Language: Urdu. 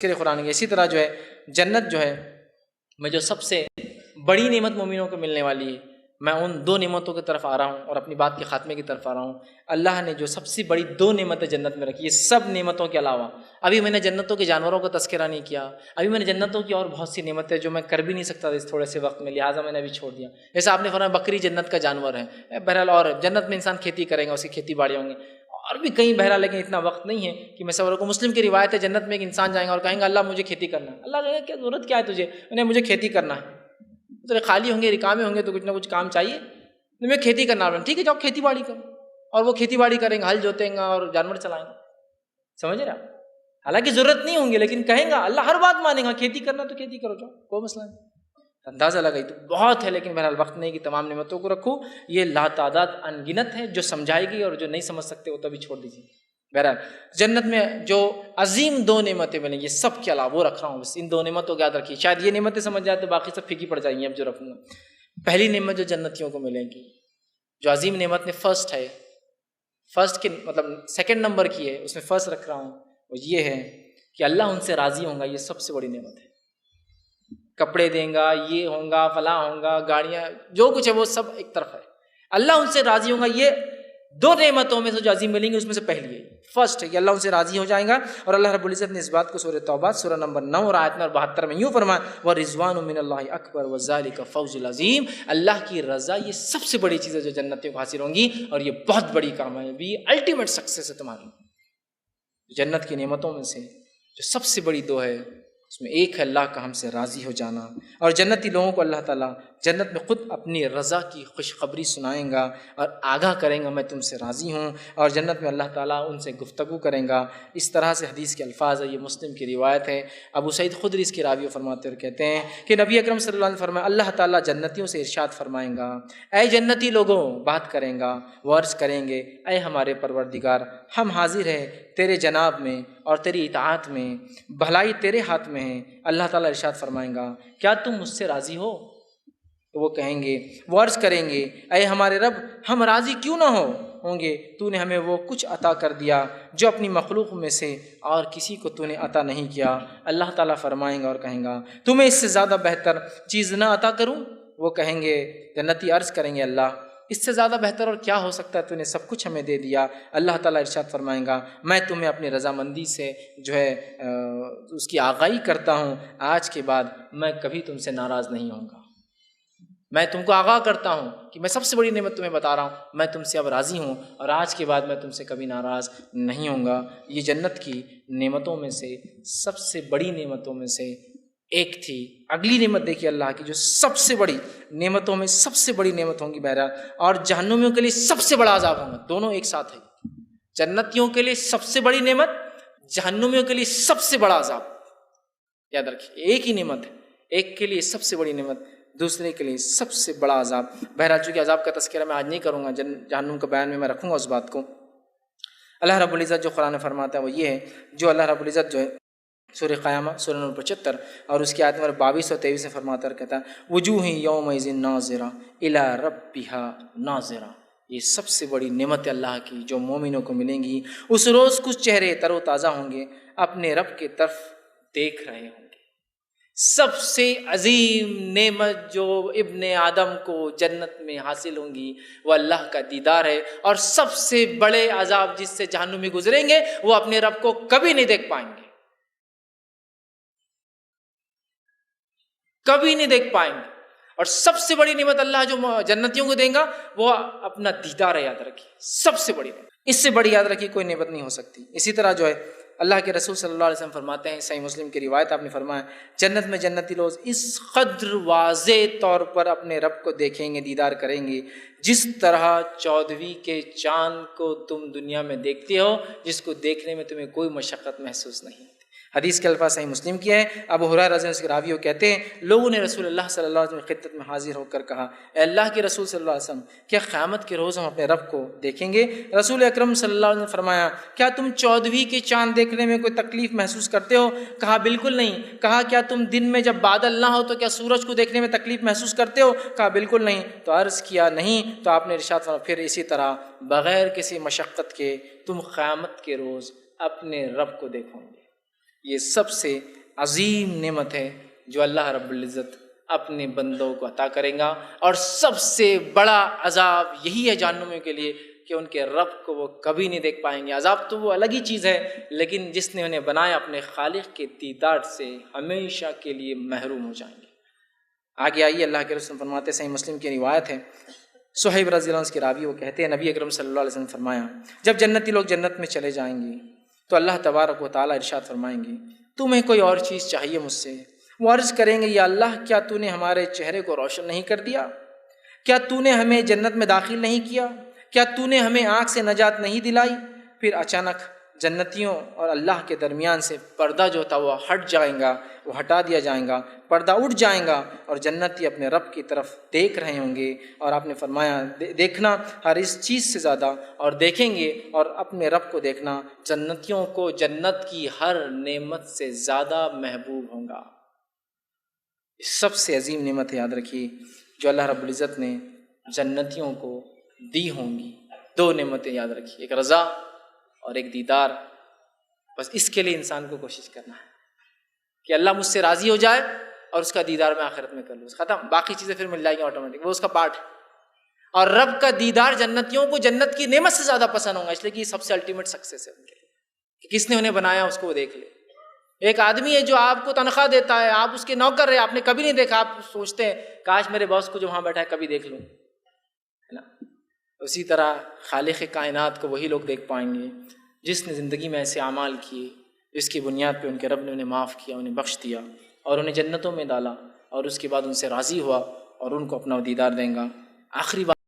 قرآن کی۔ اسی طرح جو ہے جنت جو ہے میں جو سب سے بڑی نعمت مومنوں کو ملنے والی ہے، میں ان دو نعمتوں کی طرف آ رہا ہوں اور اپنی بات کے خاتمے کی طرف آ رہا ہوں۔ اللہ نے جو سب سے بڑی دو نعمتیں جنت میں رکھی، یہ سب نعمتوں کے علاوہ ابھی میں نے جنتوں کے جانوروں کا تذکرہ نہیں کیا، ابھی میں نے جنتوں کی اور بہت سی نعمتیں جو میں کر بھی نہیں سکتا اس تھوڑے سے وقت میں، لہٰذا میں نے ابھی چھوڑ دیا۔ جیسے آپ نے فرمایا بکری جنت کا جانور ہے، بہرحال اور جنت میں انسان کھیتی کرے گا، اس کی کھیتی باڑی ہوں گی اور بھی کئی، بہرحال لیکن اتنا وقت نہیں ہے کہ میں سب کو۔ مسلم کی روایت ہے جنت میں ایک انسان جائیں گا اور کہیں گا اللہ مجھے کھیتی کرنا ہے، اللہ کہے گا کیا ضرورت کیا ہے تجھے، انہیں مجھے کھیتی کرنا ہے، تو خالی ہوں گے رکامے ہوں گے تو کچھ نہ کچھ کام چاہیے، میں کھیتی کرنا، ٹھیک ہے جاؤ کھیتی باڑی کرو، اور وہ کھیتی باڑی کریں گے، ہل جوتیں گا اور جانور چلائیں گے، سمجھ رہے آپ؟ حالانکہ ضرورت نہیں ہوں گی لیکن کہیں گا، اللہ ہر بات مانے گا، کھیتی کرنا تو کھیتی کرو جاؤ، کوئی مسئلہ نہیں۔ اندازہ لگائی تو بہت ہے، لیکن بہرحال وقت نہیں کہ تمام نعمتوں کو رکھوں، یہ لاتعداد ان گنت ہے، جو سمجھائے گی اور جو نہیں سمجھ سکتے وہ تبھی چھوڑ دیجیے۔ بہرحال جنت میں جو عظیم دو نعمتیں ملیں گی سب کے علاوہ وہ رکھ رہا ہوں، بس ان دو نعمتوں کو یاد رکھیے، شاید یہ نعمتیں سمجھ جائے تو باقی سب پھیکی پڑ جائیں گی اب جو رکھوں گا۔ پہلی نعمت جو جنتیوں کو ملے گی، جو عظیم نعمت میں فرسٹ ہے، فرسٹ کے مطلب سیکنڈ نمبر کی ہے، اس میں فرسٹ رکھ رہا ہوں، وہ یہ ہے کہ اللہ ان سے راضی ہوں گا، یہ سب سے بڑی نعمت ہے۔ کپڑے دیں گا، یہ ہوں گا، فلاں ہوں گا، گاڑیاں، جو کچھ ہے وہ سب ایک طرف ہے، اللہ ان سے راضی ہوں گا، یہ دو نعمتوں میں سے جو عظیم ملیں گی اس میں سے پہلی ہے، فرسٹ ہے کہ اللہ ان سے راضی ہو جائیں گا۔ اور اللہ رب العزت نے اس بات کو سورہ توبہ سورہ نمبر 9 اور آیت نمبر 72 میں یوں فرمایا، وَرِضْوَانٌ مِّنَ اللَّهِ أَكْبَرُ وَذَلِكَ فَوْزُ الْعَظِيمُ، اللہ کی رضا یہ سب سے بڑی چیز ہے جو جنتیوں کو حاصل ہوں گی، اور یہ بہت بڑی کامیابی، الٹیمیٹ سکسیس ہے تمہاری۔ جنت کی نعمتوں میں سے جو سب سے بڑی دو ہے اس میں ایک ہے اللہ کا ہم سے راضی ہو جانا، اور جنتی لوگوں کو اللہ تعالیٰ جنت میں خود اپنی رضا کی خوشخبری سنائیں گا اور آگاہ کریں گا میں تم سے راضی ہوں، اور جنت میں اللہ تعالیٰ ان سے گفتگو کریں گا۔ اس طرح سے حدیث کے الفاظ ہے، یہ مسلم کی روایت ہے، ابو سعید خدری اس کی راوی فرماتے اور کہتے ہیں کہ نبی اکرم صلی اللہ علیہ وسلم فرمایا اللہ تعالیٰ جنتیوں سے ارشاد فرمائیں گا، اے جنتی لوگوں، بات کریں گا، وہ عرض کریں گے اے ہمارے پروردگار، ہم حاضر ہیں تیرے جناب میں اور تیری اطاعت میں، بھلائی تیرے ہاتھ میں ہے۔ اللہ تعالیٰ ارشاد فرمائیں گا کیا تم مجھ سے راضی ہو؟ تو وہ کہیں گے، وہ عرض کریں گے اے ہمارے رب، ہم راضی کیوں نہ ہوں گے، تو نے ہمیں وہ کچھ عطا کر دیا جو اپنی مخلوق میں سے اور کسی کو تو نے عطا نہیں کیا۔ اللہ تعالیٰ فرمائیں گا اور کہیں گا تمہیں اس سے زیادہ بہتر چیز نہ عطا کروں؟ وہ کہیں گے، جنتی عرض کریں گے اللہ اس سے زیادہ بہتر اور کیا ہو سکتا ہے، تو نے سب کچھ ہمیں دے دیا۔ اللہ تعالیٰ ارشاد فرمائیں گا میں تمہیں اپنی رضامندی سے جو ہے اس کی آگاہی کرتا ہوں، آج کے بعد میں کبھی تم سے ناراض نہیں ہوں گا، میں تم کو آگاہ کرتا ہوں کہ میں سب سے بڑی نعمت تمہیں بتا رہا ہوں، میں تم سے اب راضی ہوں اور آج کے بعد میں تم سے کبھی ناراض نہیں ہوں گا۔ یہ جنت کی نعمتوں میں سے سب سے بڑی نعمتوں میں سے ایک تھی۔ اگلی نعمت دیکھیے اللہ کی جو سب سے بڑی نعمتوں میں سب سے بڑی نعمت ہوں گی بہرحال، اور جہنمیوں کے لیے سب سے بڑا عذاب ہوگا، دونوں ایک ساتھ ہے، جنتیوں کے لیے سب سے بڑی نعمت، جہنمیوں کے لیے سب سے بڑا عذاب۔ یاد رکھیے ایک ہی نعمت ہے، ایک کے لیے سب سے بڑی نعمت، دوسرے کے لیے سب سے بڑا عذاب۔ بہرحال چونکہ عذاب کا تذکرہ میں آج نہیں کروں گا، جہنم کا بیان میں رکھوں گا اس بات کو۔ اللہ رب العزت جو قرآن فرماتا ہے وہ یہ ہے، جو اللہ رب العزت جو ہے سورہ قیامہ سورہ نمبر 75 اور اس کی آیت نمبر 22 اور 23 سے فرماتا ہے، کہتا ہے وجوہ یومئذ ناظرہ الی ربہا ناظرہ، یہ سب سے بڑی نعمت اللہ کی جو مومنوں کو ملیں گی۔ اس روز کچھ چہرے تر و تازہ ہوں گے، اپنے رب کی طرف دیکھ رہے ہوں گے۔ سب سے عظیم نعمت جو ابن آدم کو جنت میں حاصل ہوں گی وہ اللہ کا دیدار ہے، اور سب سے بڑے عذاب جس سے جہنمی گزریں گے وہ اپنے رب کو کبھی نہیں دیکھ پائیں گے، کبھی نہیں دیکھ پائیں گے۔ اور سب سے بڑی نعمت اللہ جو جنتیوں کو دیں گا وہ اپنا دیدار ہے، یاد رکھیے سب سے بڑی نعمت، اس سے بڑی یاد رکھیے کوئی نعمت نہیں ہو سکتی۔ اسی طرح جو ہے اللہ کے رسول صلی اللہ علیہ وسلم فرماتے ہیں، صحیح مسلم کی روایت آپ نے فرمایا جنت میں جنتی لوگ اس قدر واضح طور پر اپنے رب کو دیکھیں گے، دیدار کریں گے، جس طرح 14ویں کے چاند کو تم دنیا میں دیکھتے ہو، جس کو دیکھنے میں تمہیں کوئی مشقت محسوس نہیں ہوتی۔ حدیث کے الفاظ صحیح مسلم کی ہے، ابو ہریرہ رضی اللہ عنہ کے راوی کہتے ہیں لوگوں نے رسول اللہ صلی اللہ علیہ وسلم کی خدمت میں حاضر ہو کر کہا اے اللہ کے رسول صلی اللہ علیہ وسلم، کیا قیامت کے روز ہم اپنے رب کو دیکھیں گے؟ رسول اکرم صلی اللہ علیہ وسلم نے فرمایا کیا تم 14ویں کے چاند دیکھنے میں کوئی تکلیف محسوس کرتے ہو؟ کہا بالکل نہیں۔ کہا کیا تم دن میں جب بادل نہ ہو تو کیا سورج کو دیکھنے میں تکلیف محسوس کرتے ہو؟ کہا بالکل نہیں۔ تو عرض کیا نہیں، تو آپ نے ارشاد فرمایا پھر اسی طرح بغیر کسی مشقت کے تم قیامت کے روز اپنے رب کو دیکھو گے۔ یہ سب سے عظیم نعمت ہے جو اللہ رب العزت اپنے بندوں کو عطا کریں گا، اور سب سے بڑا عذاب یہی ہے جہنمیوں کے لیے کہ ان کے رب کو وہ کبھی نہیں دیکھ پائیں گے۔ عذاب تو وہ الگ ہی چیز ہے، لیکن جس نے انہیں بنایا اپنے خالق کے دیدار سے ہمیشہ کے لیے محروم ہو جائیں گے۔ آگے آئیے، اللہ کے رسول فرماتے، صحیح مسلم کی روایت ہے، صہیب رضی اللہ عنہ کی راوی، وہ کہتے ہیں نبی اکرم صلی اللہ علیہ وسلم نے فرمایا، جب جنتی لوگ جنت میں چلے جائیں گے تو اللہ تبارک و تعالیٰ ارشاد فرمائیں گے، تمہیں کوئی اور چیز چاہیے مجھ سے؟ وہ عرض کریں گے، یا اللہ، کیا تو نے ہمارے چہرے کو روشن نہیں کر دیا؟ کیا تو نے ہمیں جنت میں داخل نہیں کیا؟ کیا تو نے ہمیں آگ سے نجات نہیں دلائی؟ پھر اچانک جنتیوں اور اللہ کے درمیان سے پردہ جو تھا وہ ہٹ جائیں گا، وہ ہٹا دیا جائیں گا، پردہ اٹھ جائیں گا، اور جنتی اپنے رب کی طرف دیکھ رہے ہوں گے، اور آپ نے فرمایا دیکھنا ہر اس چیز سے زیادہ، اور دیکھیں گے اور اپنے رب کو دیکھنا جنتیوں کو جنت کی ہر نعمت سے زیادہ محبوب ہوں گا۔ سب سے عظیم نعمت یاد رکھیے جو اللہ رب العزت نے جنتیوں کو دی ہوں گی، دو نعمتیں یاد رکھیے، ایک رضا اور ایک دیدار۔ بس اس کے لیے انسان کو کوشش کرنا ہے کہ اللہ مجھ سے راضی ہو جائے اور اس کا دیدار میں آخرت میں کر لوں، ختم، باقی چیزیں پھر مل جائیں گی آٹومیٹک، وہ اس کا پارٹ ہے۔ اور رب کا دیدار جنتیوں کو جنت کی نعمت سے زیادہ پسند ہوگا، اس لیے کہ یہ سب سے الٹیمیٹ سکسیس ہے ان کے لیے کہ کس نے انہیں بنایا اس کو وہ دیکھ لے۔ ایک آدمی ہے جو آپ کو تنخواہ دیتا ہے، آپ اس کے نوکر ہیں، آپ نے کبھی نہیں دیکھا، آپ سوچتے ہیں کاش میرے باس کو جو وہاں بیٹھا ہے کبھی دیکھ لوں، ہے نا؟ اسی طرح خالق کائنات کو وہی لوگ دیکھ پائیں گے جس نے زندگی میں ایسے اعمال کیے جس کی بنیاد پہ ان کے رب نے انہیں معاف کیا، انہیں بخش دیا اور انہیں جنتوں میں ڈالا، اور اس کے بعد ان سے راضی ہوا اور ان کو اپنا دیدار دیں گا۔ آخری بات